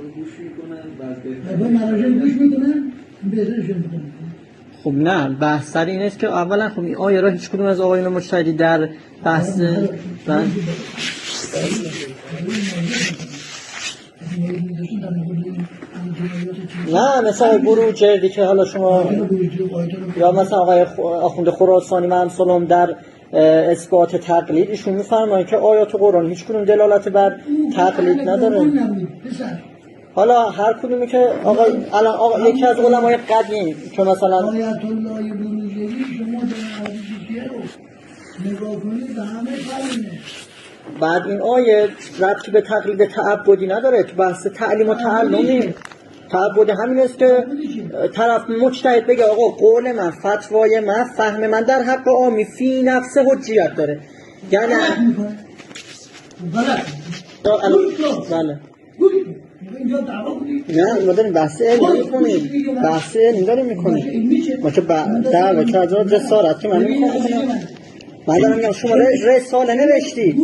گوش میکنن بعد گوش میکنن بهترشون میکنن. خب نه بحث سر این است که اولا خب این آیه را هیچ کدوم از آقایون مجتهدی در بحث نه مثلا بروجردی که حالا شما یا مثلا آقای آخوند خراسانی و امثالهم در اثبات تقلید ایشون میفرمایند که آیات قرآن هیچ کدوم دلالت بر تقلید نداره. حالا هر کدومی که الان یکی از علمای قدیم که مثلا آیت الله بروجردی شما در حدیثی رو نگاه کنید همه فرینه. بعد این آیه ربطی به تقلید تعبدی نداره، تو بحث تعلیم و تعلمی. تعبد همین است که طرف مجتهد بگه آقا قول من، فتوای من، فهم من در حق عامی فی نفس حجیت داره. یعنی بله نه ما داریم بحث علمی میکنیم، بحث علمی داریم میکنیم ما که دعوه که از جسارت که من میکنم. من دارم میگم شما رساله نوشتید،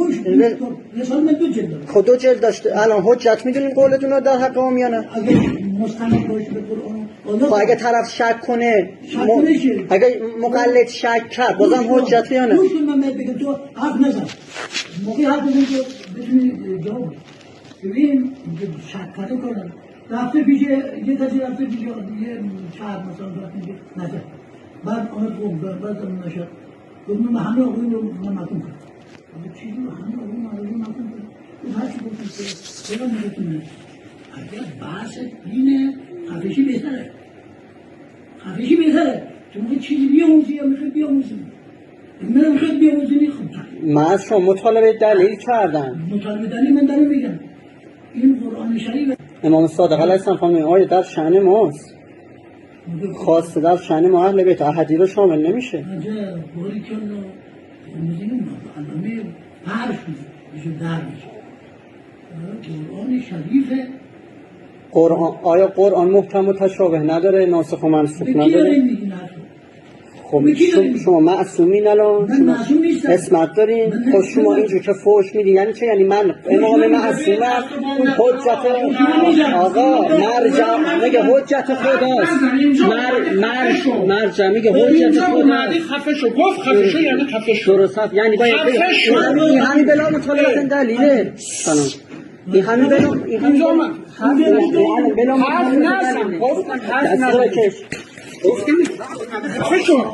رساله خود 2 جلد داشته. الان حجت میدونین قولتون رو در حق عامیانه؟ خب اگه طرف شک کنه اگه مقلد شک کرد بازم حجت یا نه؟ من بگم تو حرف نزن موقعی حرف نزن که بتونی جواب ببین شک کرده کنن رفته پیش یه کسی رفته پیش یه شهر مثلا رفته نزد بعد آمد خوب بعد نشد گفتم همه آقایون رو من مطمئن کنم چیزی رو همه آقایون مطمئن کنم اون هرچی گفتم که بگم نگتونه اگر بحث اینه خفشی بهتره خفشی بهتره تو میگه چیزی بیاموزی یا میخوای بیاموزی من میخوای بیاموزی خب من از شما مطالبه دلیل کردم. مطالبه دلیل من دارم میگم این قرآن شریف امام صادق علیه السلام فرمودن آیه در شأن ماست، خاصه در شأن ما اهل بیت احدی رو شامل نمیشه. عجب باری که می‌دونیم علامه فرش میشه در میشه قرآن شریف آیا قرآن محکم و تشابه نداره، ناسخ و منسوخ نداره؟ خب شما معصومین الان اسمت دارین. خب شما اینجور که فوش میدین یعنی چه؟ یعنی من امام معصومم حجت آقا مرجع میگه حجت خداست، مرجع میگه حجت خداست. خفه شو گفت خفه شو یعنی خفه شو درست یعنی باید همین بلا مطالبه دلیله. سلام این همین بلا حرف نزن گفتم خفه شو